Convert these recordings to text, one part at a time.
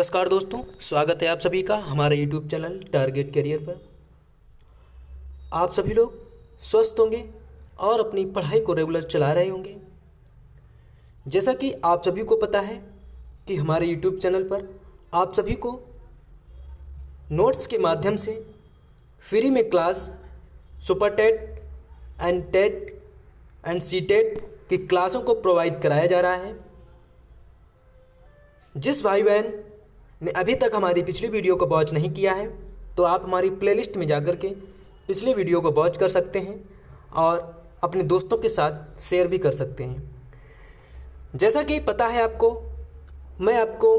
नमस्कार दोस्तों, स्वागत है आप सभी का हमारे यूट्यूब चैनल टारगेट करियर पर। आप सभी लोग स्वस्थ होंगे और अपनी पढ़ाई को रेगुलर चला रहे होंगे। जैसा कि आप सभी को पता है कि हमारे यूट्यूब चैनल पर आप सभी को नोट्स के माध्यम से फ्री में class super TET and TET and CTET की क्लासों को प्रोवाइड कराया जा रहा है। जिस भाई बहन ने अभी तक हमारी पिछली वीडियो को वॉच नहीं किया है तो आप हमारी प्लेलिस्ट में जाकर के पिछली वीडियो को वॉच कर सकते हैं और अपने दोस्तों के साथ शेयर भी कर सकते हैं। जैसा कि पता है आपको, मैं आपको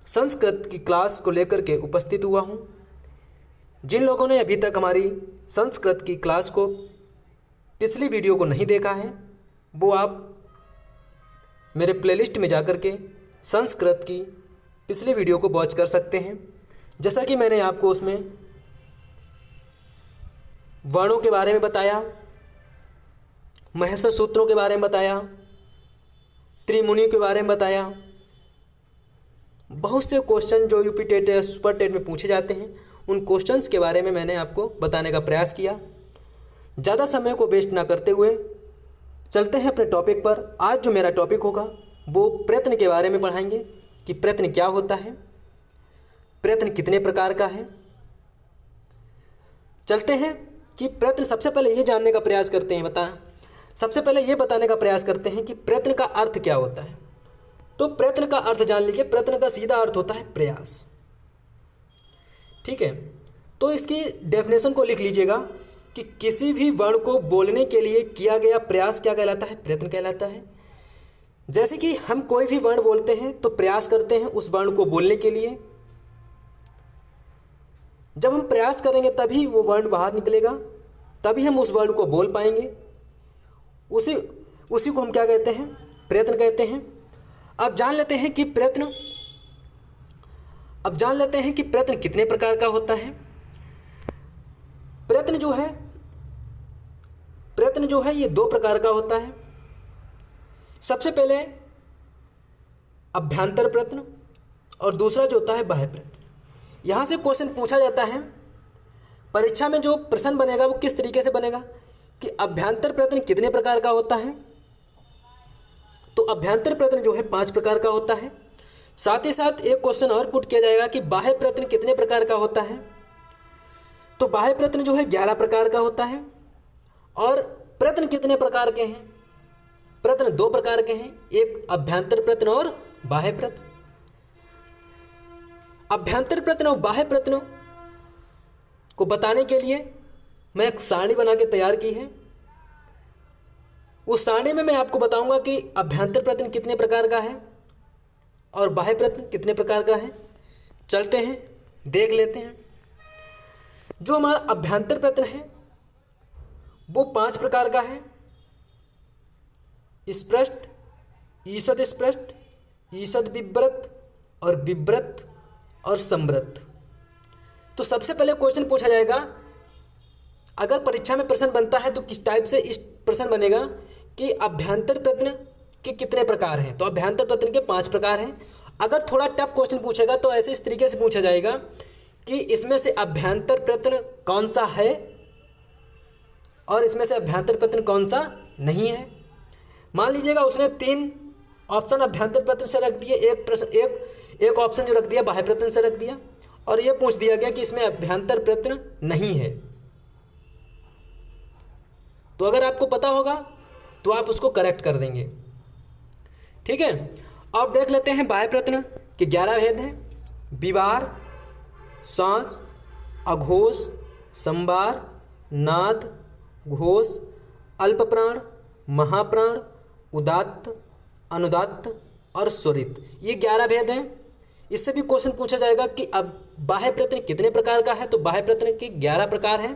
संस्कृत की क्लास को लेकर के उपस्थित हुआ हूँ। जिन लोगों ने अभी तक हमारी संस्कृत की क्लास को पिछली वीडियो को नहीं देखा है वो आप मेरे प्लेलिस्ट में जाकर के संस्कृत की पिछली वीडियो को वॉच कर सकते हैं। जैसा कि मैंने आपको उसमें वर्णों के बारे में बताया, महर्षि सूत्रों के बारे में बताया, त्रिमुनियों के बारे में बताया। बहुत से क्वेश्चन जो यूपी टेट या सुपर टेट में पूछे जाते हैं उन क्वेश्चंस के बारे में मैंने आपको बताने का प्रयास किया। ज़्यादा समय को वेस्ट ना करते हुए चलते हैं अपने टॉपिक पर। आज जो मेरा टॉपिक होगा वो प्रयत्न के बारे में पढ़ाएंगे कि प्रयत्न क्या होता है, प्रयत्न कितने प्रकार का है। चलते हैं कि प्रयत्न, सबसे पहले ये जानने का प्रयास करते हैं, सबसे पहले ये बताने का प्रयास करते हैं कि प्रयत्न का अर्थ क्या होता है। तो प्रयत्न का अर्थ जान लीजिए। प्रयत्न का सीधा अर्थ होता है प्रयास। ठीक है, तो इसकी डेफिनेशन को लिख लीजिएगा कि किसी भी वर्ण को बोलने के लिए किया गया प्रयास क्या कहलाता है? प्रयत्न कहलाता है। जैसे कि हम कोई भी वर्ण बोलते हैं तो प्रयास करते हैं उस वर्ण को बोलने के लिए। जब हम प्रयास करेंगे तभी वो वर्ण बाहर निकलेगा, तभी हम उस वर्ण को बोल पाएंगे। उसी को हम क्या कहते हैं? प्रयत्न कहते हैं। अब जान लेते हैं कि प्रयत्न कितने प्रकार का होता है। प्रयत्न जो है ये 2 प्रकार का होता है। सबसे पहले अभ्यंतर प्रयत्न और दूसरा जो होता है बाह्य प्रयत्न। यहाँ से क्वेश्चन पूछा जाता है, परीक्षा में जो प्रश्न बनेगा वो किस तरीके से बनेगा कि अभ्यंतर प्रयत्न कितने प्रकार का होता है। तो अभ्यंतर प्रयत्न जो है 5 प्रकार का होता है। साथ ही साथ एक क्वेश्चन और पुट किया जाएगा कि बाह्य प्रयत्न कितने प्रकार का होता है। तो बाह्य प्रयत्न जो है 11 प्रकार का होता है। और प्रयत्न कितने प्रकार के हैं? प्रयत्न 2 प्रकार के हैं, एक अभ्यंतर प्रयत्न और बाह्य प्रयत्न। अभ्यंतर प्रयत्न और बाह्य प्रयत्न को बताने के लिए मैं एक सारणी बना के तैयार की है। उस सारणी में मैं आपको बताऊंगा कि अभ्यंतर प्रयत्न कितने प्रकार का है और बाह्य प्रयत्न कितने प्रकार का है। चलते हैं, देख लेते हैं। जो हमारा अभ्यंतर प्रयत्न है वो 5 प्रकार का है। स्पष्ट, ईषद स्पष्ट, ईषद विव्रत और विव्रत और संव्रत। तो सबसे पहले क्वेश्चन पूछा जाएगा, अगर परीक्षा में प्रश्न बनता है तो किस टाइप से इस प्रश्न बनेगा कि अभ्यंतर प्रयत्न के कितने प्रकार हैं। तो अभ्यंतर प्रयत्न के 5 प्रकार हैं। अगर थोड़ा टफ क्वेश्चन पूछेगा तो ऐसे इस तरीके से पूछा जाएगा कि इसमें से अभ्यंतर प्रयत्न कौन सा है और इसमें से अभ्यंतर प्रयत्न कौन सा नहीं है। मान लीजिएगा उसने 3 ऑप्शन अभ्यंतर प्रयत्न से रख दिए, एक ऑप्शन जो रख दिया बाह्य प्रयत्न से रख दिया, और ये पूछ दिया गया कि इसमें अभ्यंतर प्रयत्न नहीं है। तो अगर आपको पता होगा तो आप उसको करेक्ट कर देंगे। ठीक है, अब देख लेते हैं बाह्य प्रयत्न के 11 भेद हैं। विवार, श्वास, अघोष, संवार, नाद, घोष, अल्पप्राण, महाप्राण, उदात्त, अनुदात्त और स्वरित। ये 11 भेद हैं। इससे भी क्वेश्चन पूछा जाएगा कि अब बाह्य प्रयत्न कितने प्रकार का है। तो बाह्य प्रयत्न के 11 प्रकार हैं।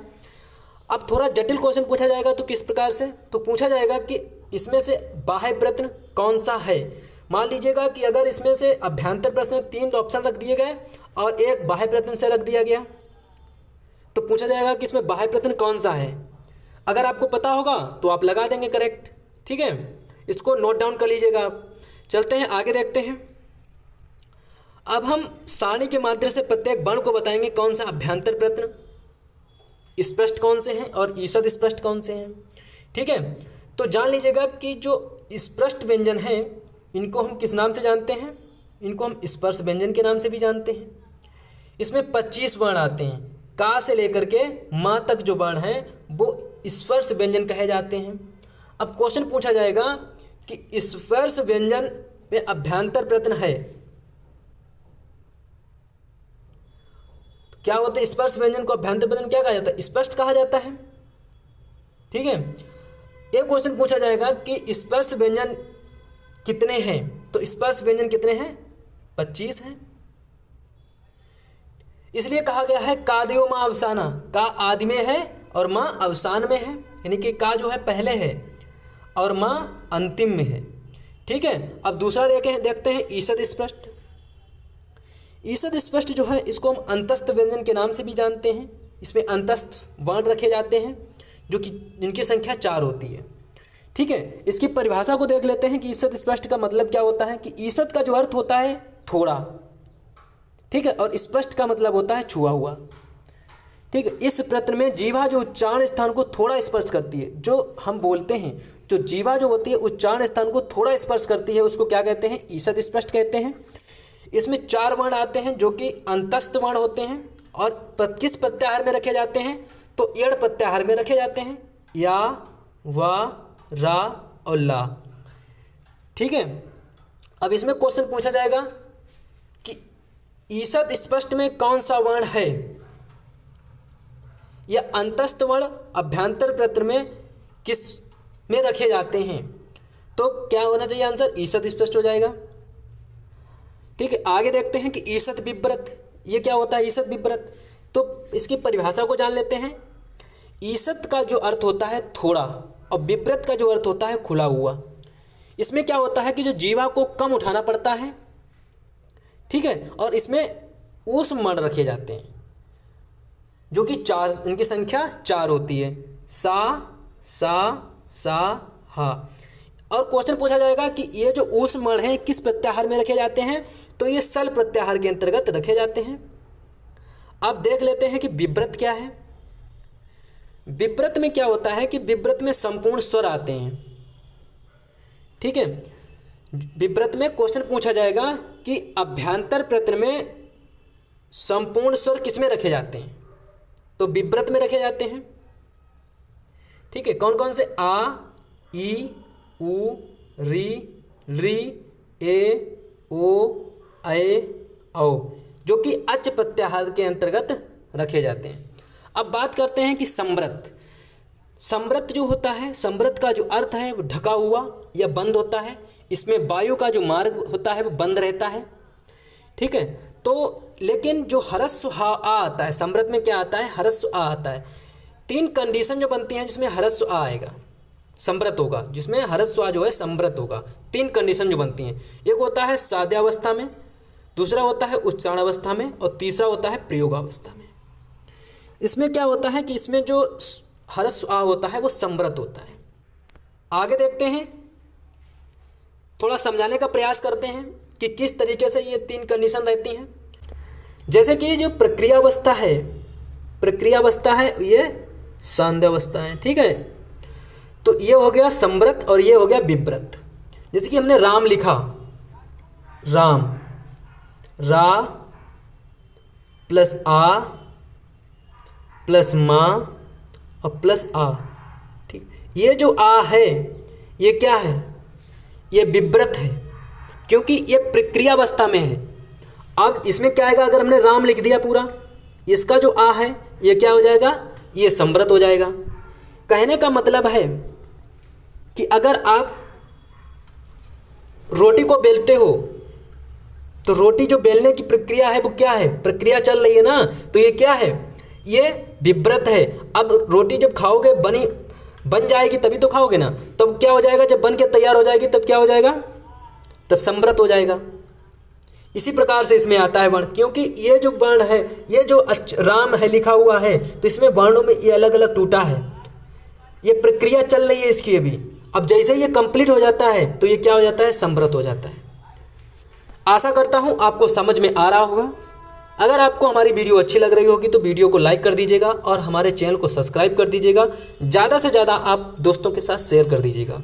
अब थोड़ा जटिल क्वेश्चन पूछा जाएगा तो किस प्रकार से, तो पूछा जाएगा कि इसमें से बाह्य प्रयत्न कौन सा है। मान लीजिएगा कि अगर इसमें से अभ्यंतर प्रश्न 3 ऑप्शन रख दिए गए और एक बाह्य प्रयत्न से रख दिया गया तो पूछा जाएगा कि इसमें बाह्य प्रयत्न कौन सा है। अगर आपको पता होगा तो आप लगा देंगे करेक्ट। ठीक है, इसको नोट डाउन कर लीजिएगा आप। चलते हैं आगे, देखते हैं। अब हम सारणी के माध्यम से प्रत्येक वर्ण को बताएंगे कौन सा अभ्यंतर प्रत्यय स्पष्ट कौन से हैं और ईषद स्पष्ट कौन से हैं। ठीक है, तो जान लीजिएगा कि जो स्पष्ट व्यंजन हैं इनको हम किस नाम से जानते हैं, इनको हम स्पर्श व्यंजन के नाम से भी जानते हैं। इसमें 25 वर्ण आते हैं, का से लेकर के माँ तक जो वर्ण हैं वो स्पर्श व्यंजन कहे जाते हैं। अब क्वेश्चन पूछा जाएगा कि स्पर्श व्यंजन में अभ्यंतर प्रत्यय है, क्या होता है? स्पर्श व्यंजन को अभ्यंतर प्रत्यय क्या कहा जाता है? स्पष्ट कहा जाता है। ठीक है, एक क्वेश्चन पूछा जाएगा कि स्पर्श व्यंजन कितने हैं, तो स्पर्श व्यंजन कितने हैं? 25 हैं। इसलिए कहा गया है कादियो माँ अवसाना, का आदि में है और माँ अवसान में है, यानी कि का जो है पहले है और माँ अंतिम में है। ठीक है, अब दूसरा देखते हैं ईषद स्पष्ट। ईषद स्पष्ट जो है इसको हम अंतस्थ व्यंजन के नाम से भी जानते हैं। इसमें अंतस्थ वर्ण रखे जाते हैं जो कि जिनकी संख्या 4 होती है। ठीक है, इसकी परिभाषा को देख लेते हैं कि ईषद स्पष्ट का मतलब क्या होता है। कि ईषद का जो अर्थ होता है थोड़ा, ठीक है, और स्पष्ट का मतलब होता है छुआ हुआ। ठीक है, इस प्रत्यय में जीवा जो उच्चारण स्थान को थोड़ा स्पर्श करती है, जो हम बोलते हैं जो जीवा जो होती है उच्चारण स्थान को थोड़ा स्पर्श करती है, उसको क्या कहते हैं? ईषद स्पष्ट कहते हैं। इसमें 4 वर्ण आते हैं जो कि अंतस्थ वर्ण होते हैं और किस प्रत्याहार में रखे जाते हैं? तो एड़ प्रत्याहार में रखे जाते हैं, या, वा, रा और ला। ठीक है, अब इसमें क्वेश्चन पूछा जाएगा कि ईषद स्पष्ट में कौन सा वर्ण है? या अंतस्थ वर्ण अभ्यंतर प्रत्यय में किस में रखे जाते हैं? तो क्या होना चाहिए आंसर? ईषद स्पष्ट हो जाएगा। ठीक है, आगे देखते हैं कि ईषद विव्रत, ये क्या होता है? ईषद विव्रत, तो इसकी परिभाषा को जान लेते हैं। ईषद का जो अर्थ होता है थोड़ा और विव्रत का जो अर्थ होता है खुला हुआ। इसमें क्या होता है कि जो जीवा को कम उठाना पड़ता है, ठीक है, और इसमें ऊष्म वर्ण रखे जाते हैं जो कि 4, इनकी संख्या 4 होती है, सा, हा। और क्वेश्चन पूछा जाएगा कि ये जो ऊष्म वर्ण है किस प्रत्याहार में रखे जाते हैं? तो ये सल प्रत्याहार के अंतर्गत रखे जाते हैं। अब देख लेते हैं कि विव्रत क्या है। विव्रत में क्या होता है कि विव्रत में संपूर्ण स्वर आते हैं। ठीक है, विव्रत में क्वेश्चन पूछा जाएगा कि अभ्यंतर प्रत्यय में संपूर्ण स्वर किस में रखे जाते हैं? तो विव्रत में रखे जाते हैं। ठीक है, कौन कौन से? आ, ई, उ, री, री, ए, ओ, ऐ, औ, जो कि अच प्रत्याहार के अंतर्गत रखे जाते हैं। अब बात करते हैं कि समृत। समृत जो होता है, समृत का जो अर्थ है वो ढका हुआ या बंद होता है। इसमें वायु का जो मार्ग होता है वो बंद रहता है। ठीक है, तो लेकिन जो हरस्व आ आता है, समृत में क्या आता है? हरस्व आ आता है। 3 कंडीशन जो बनती हैं जिसमें हरस्व आ आएगा, समृत होगा, जिसमें हरस्व आ जो है समृत होगा। 3 कंडीशन जो बनती हैं, एक होता है साध्यावस्था में, दूसरा होता है उच्चारणावस्था में और तीसरा होता है प्रयोगावस्था में। इसमें क्या होता है कि इसमें जो हरस्व आ होता है वो समृत होता है। आगे देखते हैं, थोड़ा समझाने का प्रयास करते हैं कि किस तरीके से ये 3 कंडीशन रहती हैं। जैसे कि जो प्रक्रियावस्था है ये सांध्यावस्था है। ठीक है, तो ये हो गया समृत और ये हो गया विव्रत। जैसे कि हमने राम लिखा, राम, रा प्लस आ प्लस माँ और प्लस आ। ठीक, ये जो आ है ये क्या है? ये विव्रत है क्योंकि ये प्रक्रियावस्था में है। अब इसमें क्या आएगा? अगर हमने राम लिख दिया पूरा, इसका जो आ है ये क्या हो जाएगा? ये समृत हो जाएगा। कहने का मतलब है कि अगर आप रोटी को बेलते हो तो रोटी जो बेलने की प्रक्रिया है वो क्या है? प्रक्रिया चल रही है ना, तो ये क्या है? ये विव्रत है। अब रोटी जब खाओगे बन जाएगी तभी तो खाओगे ना, तब क्या हो जाएगा? जब बन के तैयार हो जाएगी तब क्या हो जाएगा? तब समृत हो जाएगा। इसी प्रकार से इसमें आता है वर्ण, क्योंकि ये जो वर्ण है, ये जो राम है लिखा हुआ है, तो इसमें वर्णों में ये अलग अलग टूटा है। ये प्रक्रिया चल रही है इसकी अभी। अब जैसे ये कंप्लीट हो जाता है तो ये क्या हो जाता है? समृत हो जाता है। आशा करता हूँ आपको समझ में आ रहा होगा। अगर आपको हमारी वीडियो अच्छी लग रही होगी तो वीडियो को लाइक कर दीजिएगा और हमारे चैनल को सब्सक्राइब कर दीजिएगा। ज़्यादा से ज़्यादा आप दोस्तों के साथ शेयर कर दीजिएगा।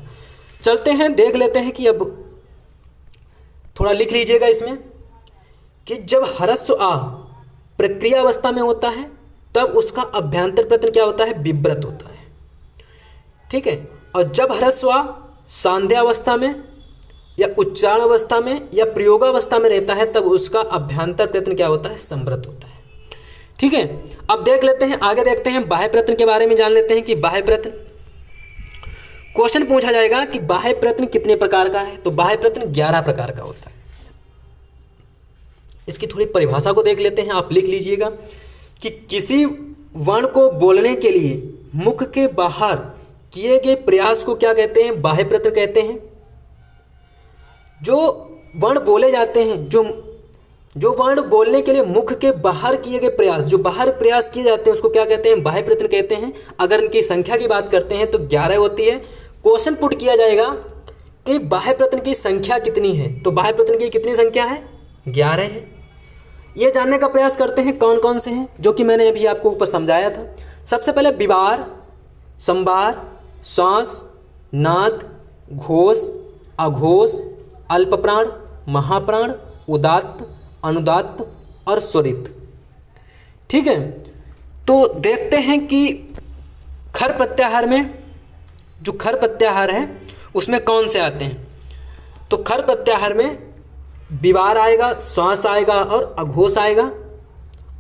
चलते हैं, देख लेते हैं कि अब थोड़ा लिख लीजिएगा इसमें कि जब ह्रस्व आ प्रक्रिया अवस्था में होता है तब उसका अभ्यंतर प्रत्यय क्या होता है? विव्रत होता है। ठीक है। और जब ह्रस्व आ सांध्या अवस्था में या उच्चारण अवस्था में या प्रयोगावस्था में रहता है तब उसका अभ्यंतर प्रत्यय क्या होता है? संवृत होता है। ठीक है। अब देख लेते हैं, आगे देखते हैं, बाह्य प्रत्यय के बारे में जान लेते हैं कि बाह्य प्रत्यय क्वेश्चन पूछा जाएगा कि बाह्य प्रत्यय कितने प्रकार का है? तो बाह्य प्रत्यय 11 प्रकार का होता है। इसकी थोड़ी परिभाषा को देख लेते हैं, आप लिख लीजिएगा कि किसी वर्ण को बोलने के लिए मुख के बाहर किए गए प्रयास को क्या कहते हैं? बाह्य प्रत्यय कहते हैं। जो वर्ण बोले जाते हैं, जो वर्ण बोलने के लिए मुख के बाहर किए गए प्रयास, जो बाहर प्रयास किए जाते हैं उसको क्या कहते हैं? बाह्य प्रत्यय कहते हैं। अगर इनकी संख्या की बात करते हैं तो 11 होती है। क्वेश्चन पुट किया जाएगा कि बाह्य प्रत्यय की संख्या कितनी है? तो बाह्य प्रत्यय की कितनी संख्या है? 11 है। ये जानने का प्रयास करते हैं कौन कौन से हैं, जो कि मैंने अभी आपको ऊपर समझाया था। सबसे पहले विवार, संवार, श्वास, नाद, घोष, अघोष, अल्पप्राण, महाप्राण, उदात्त, अनुदात्त और स्वरित। ठीक है। तो देखते हैं कि खर प्रत्याहार में, जो खर प्रत्याहार है उसमें कौन से आते हैं? तो खर प्रत्याहार में विवार आएगा, श्वास आएगा और अघोष आएगा।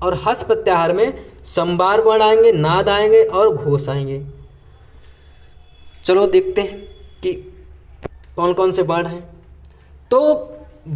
और हस प्रत्याहार में संवार वर्ण आएंगे, नाद आएंगे और घोष आएंगे। चलो देखते हैं कि कौन कौन से वर्ण हैं। तो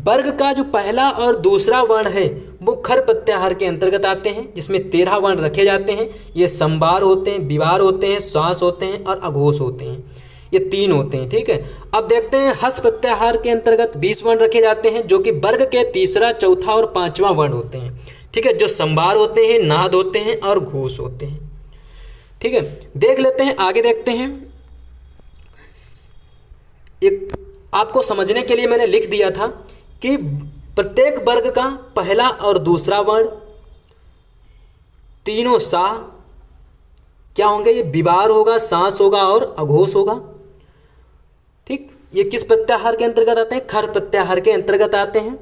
वर्ग का जो पहला और दूसरा वर्ण है वो खर प्रत्याहार के अंतर्गत आते हैं, जिसमें 13 वर्ण रखे जाते हैं। ये संवार होते हैं, विवार होते हैं, श्वास होते हैं और अघोष होते हैं। ये 3 होते हैं। ठीक है। अब देखते हैं हस प्रत्याहार के अंतर्गत 20 वर्ण रखे जाते हैं, जो कि वर्ग के तीसरा, चौथा और 5वां वर्ण होते हैं। ठीक है। जो संवार होते हैं, नाद होते हैं और घोष होते हैं। ठीक है। देख लेते हैं, आगे देखते हैं। एक आपको समझने के लिए मैंने लिख दिया था कि प्रत्येक वर्ग का पहला और दूसरा वर्ण तीनों सा क्या होंगे? ये विवार होगा, सांस होगा और अघोष होगा। ठीक। ये किस प्रत्याहार के अंतर्गत आते हैं? खर प्रत्याहार के अंतर्गत आते हैं।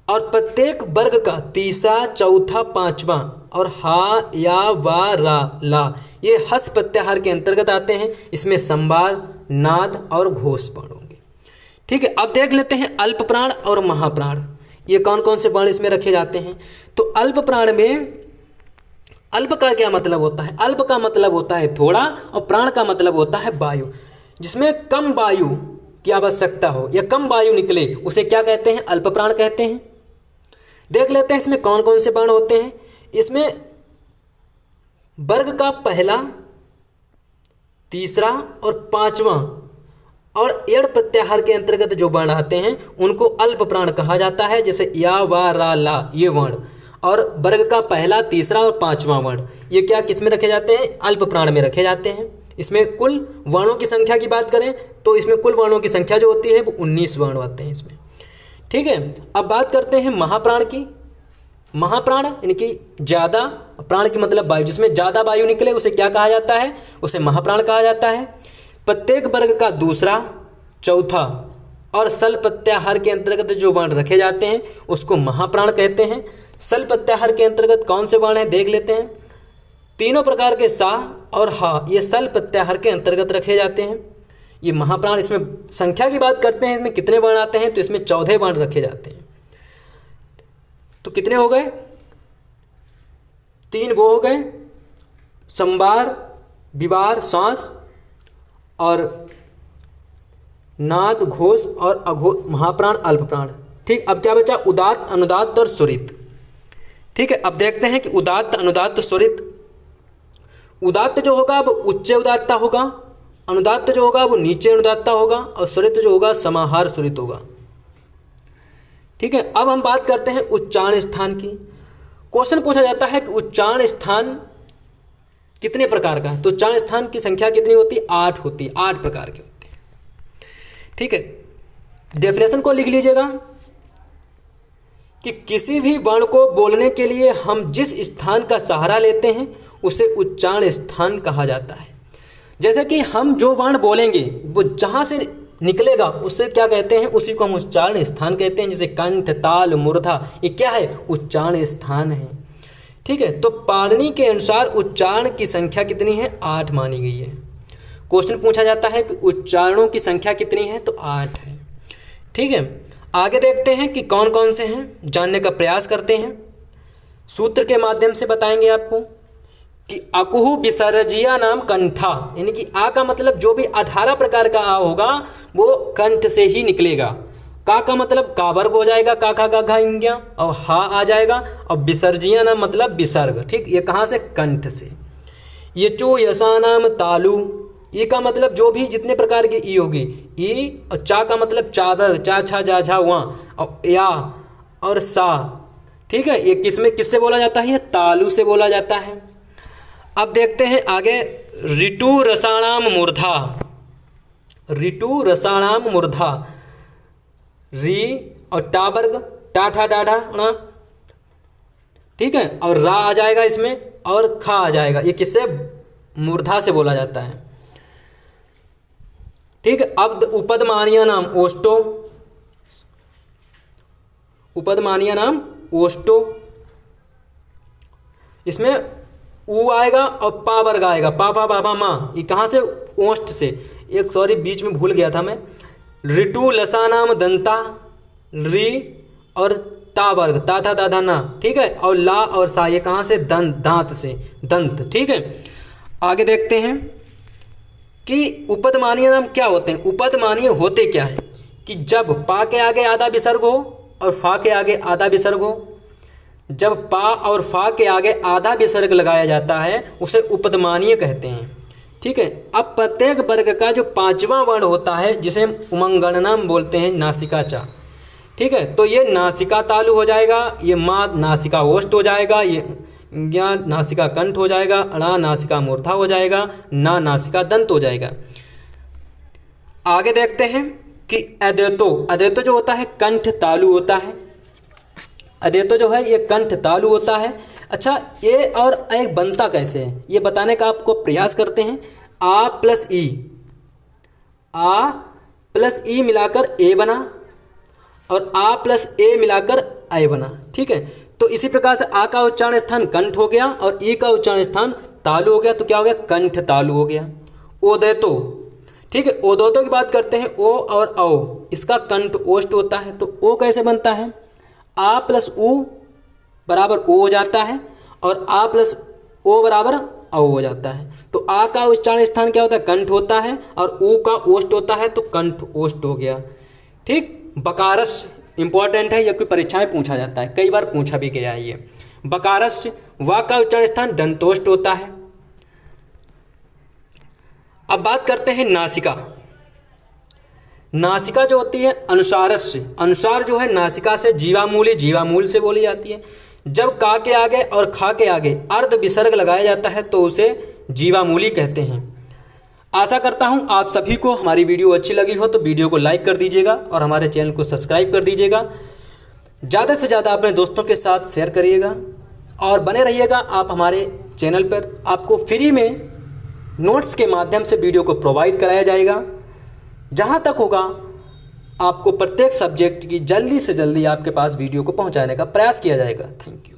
और प्रत्येक वर्ग का तीसरा, चौथा, 5वां और हा, या, वा, रा, ला ये हस प्रत्याहार के अंतर्गत आते हैं। इसमें संवार, नाद और घोष वर्ण होंगे। ठीक है। अब देख लेते हैं अल्प प्राण और महाप्राण, ये कौन कौन से वर्ण इसमें रखे जाते हैं। तो अल्प प्राण में अल्प का क्या मतलब होता है? अल्प का मतलब होता है थोड़ा, और प्राण का मतलब होता है वायु। जिसमें कम वायु की आवश्यकता हो या कम वायु निकले उसे क्या कहते हैं? अल्प प्राण कहते हैं। देख लेते हैं इसमें कौन कौन से वर्ण होते हैं। इसमें वर्ग का पहला, तीसरा और 5वां और एड़ प्रत्याहार के अंतर्गत जो वर्ण आते हैं उनको अल्प प्राण कहा जाता है। जैसे या, वा, रा, ला ये वर्ण, और वर्ग का पहला, तीसरा और 5वां वर्ण ये क्या किस में रखे जाते हैं? अल्प प्राण में रखे जाते हैं। इसमें कुल वर्णों की संख्या की बात करें तो इसमें कुल वर्णों की संख्या जो होती है वो 19 वर्ण आते हैं इसमें। ठीक है। अब बात करते हैं महाप्राण की। महाप्राण यानी कि ज़्यादा, प्राण की मतलब वायु, जिसमें ज़्यादा वायु निकले उसे क्या कहा जाता है? उसे महाप्राण कहा जाता है। प्रत्येक वर्ग का दूसरा, चौथा और सल प्रत्याहार के अंतर्गत जो वर्ण रखे जाते हैं उसको महाप्राण कहते हैं। सल प्रत्याहार के अंतर्गत कौन से वर्ण हैं देख लेते हैं। तीनों प्रकार के सा और हा ये सल प्रत्याहार के अंतर्गत रखे जाते हैं। ये महाप्राण, इसमें संख्या की बात करते हैं इसमें कितने वर्ण आते हैं? तो इसमें 14 वर्ण रखे जाते हैं। तो कितने हो गए? 3 वो हो गए, संवार, विवार, श्वास और नाद, घोष और अघोष, महाप्राण, अल्पप्राण। ठीक। अब क्या बचा? उदात्त, अनुदात्त और स्वरित। ठीक है। अब देखते हैं कि उदात्त, अनुदात्त, स्वरित। उदात्त जो होगा वो उच्च उदात्ता होगा, अनुदात्त जो होगा वो नीचे अनुदात्ता होगा और स्वरित जो होगा समाहार स्वरित होगा। ठीक है। अब हम बात करते हैं उच्चारण स्थान की। क्वेश्चन पूछा जाता है कि उच्चारण स्थान कितने प्रकार का है? तो उच्चारण स्थान की संख्या कितनी होती है? 8 होती है। 8 प्रकार के होते हैं। ठीक है। डेफिनेशन को लिख लीजिएगा कि किसी भी वर्ण को बोलने के लिए हम जिस स्थान का सहारा लेते हैं उसे उच्चारण स्थान कहा जाता है। जैसे कि हम जो वर्ण बोलेंगे वो जहाँ से निकलेगा उससे क्या कहते हैं, उसी को हम उच्चारण स्थान कहते हैं। जैसे कंठ, ताल, मूर्धा, ये क्या है, उच्चारण स्थान है। ठीक है, तो पाणिनि के अनुसार उच्चारण की संख्या कितनी है, 8 मानी गई है। क्वेश्चन पूछा जाता है कि उच्चारणों की संख्या कितनी है, तो 8 है। ठीक है, आगे देखते हैं कि कौन कौन से हैं, जानने का प्रयास करते हैं। सूत्र के माध्यम से बताएंगे आपको कि अकुहु विसर्जिया नाम कंठा, यानी कि आ का मतलब जो भी 18 प्रकार का आ होगा वो कंठ से ही निकलेगा। का मतलब का वर्ग हो जाएगा, का खा गा घा इंग्या, और हा आ जाएगा। और विसर्जिया नाम मतलब विसर्ग। ठीक, ये कहाँ से, कंठ से। ये चो यसा नाम तालु, ई का मतलब जो भी जितने प्रकार की ई होगी, ई। और चा का मतलब चाबर, चा छा जा झा वहाँ, और या और सा। ठीक है, ये किससे बोला जाता है, ये तालु से बोला जाता है। अब देखते हैं आगे, ऋतु रसाणाम मूर्धा। ऋतु रसाणाम मूर्धा, री और टा वर्ग, टा ठा डा ढा ना। ठीक है, और रा आ जाएगा इसमें और खा आ जाएगा। ये किससे, मूर्धा से बोला जाता है। ठीक है, अब उपदमानिया नाम ओष्टो, उपदमानिया नाम ओष्टो, इसमें ऊ आएगा और पा वर्ग आएगा, पा पा बाबा माँ। ये कहाँ से, ओष्ट से। एक सॉरी बीच में भूल गया था मैं। ऋतु लसा नाम दंता, री और ता वर्ग, ता था दाधा ना। ठीक है, और ला और सा, ये कहाँ से, दंत, दांत से, दंत। ठीक है, आगे देखते हैं कि उपदमानीय नाम क्या होते हैं। उपदमानीय होते क्या है कि जब पा के आगे आधा विसर्ग हो और फा के आगे आधा विसर्ग हो, जब पा और फा के आगे आधा विसर्ग लगाया जाता है उसे उपदमानीय कहते हैं। ठीक है, अब प्रत्येक वर्ग का जो 5वां वर्ण होता है जिसे हम उमंगणनाम बोलते हैं, नासिका चा। ठीक है, तो ये नासिका तालु हो जाएगा, ये मा नासिका ओष्ट हो जाएगा, ये ज्ञा नासिका कंठ हो जाएगा, अणा नासिका मूर्धा हो जाएगा, ना नासिका दंत हो जाएगा। आगे देखते हैं कि अद्वैतो, अद्वैतो जो होता है कंठ तालु होता है। अद्वैतो जो है ये कंठ तालु होता है। अच्छा, ए और एक बनता कैसे है ये बताने का आपको प्रयास करते हैं। आ प्लस ई, आ प्लस ई मिलाकर ए बना और आ प्लस ए मिलाकर आई बना। ठीक है, तो इसी प्रकार से आ का उच्चारण स्थान कंठ हो गया और ई का उच्चारण स्थान तालु हो गया, तो क्या हो गया, कंठ तालु हो गया। ओदैतो, ठीक है, ओदैतो की बात करते हैं। ओ और औ, इसका कंठ ओष्ट होता है, तो ओ कैसे बनता है, आ प्लस उ बराबर ओ हो जाता है और आ प्लस ओ बराबर औ हो जाता है। तो आ का उच्चारण स्थान क्या होता है, कंठ होता है, और उ का ओष्ट होता है, तो कंठ ओष्ट हो गया। ठीक, बकारस इंपॉर्टेंट है, यह कोई परीक्षा में पूछा जाता है, कई बार पूछा भी गया है ये। बकारस, वा का उच्चारण स्थान दंतोष्ट होता है। अब बात करते हैं नासिका। नासिका जो होती है अनुसारस्य, अनुसार जो है नासिका से जीवामूली, जीवामूल से बोली जाती है। जब का के आगे और खा के आगे अर्ध विसर्ग लगाया जाता है तो उसे जीवामूली कहते हैं। आशा करता हूं आप सभी को हमारी वीडियो अच्छी लगी हो, तो वीडियो को लाइक कर दीजिएगा और हमारे चैनल को सब्सक्राइब कर दीजिएगा। ज़्यादा से ज़्यादा अपने दोस्तों के साथ शेयर करिएगा और बने रहिएगा आप हमारे चैनल पर। आपको फ्री में नोट्स के माध्यम से वीडियो को प्रोवाइड कराया जाएगा। जहाँ तक होगा आपको प्रत्येक सब्जेक्ट की जल्दी से जल्दी आपके पास वीडियो को पहुँचाने का प्रयास किया जाएगा। Thank you.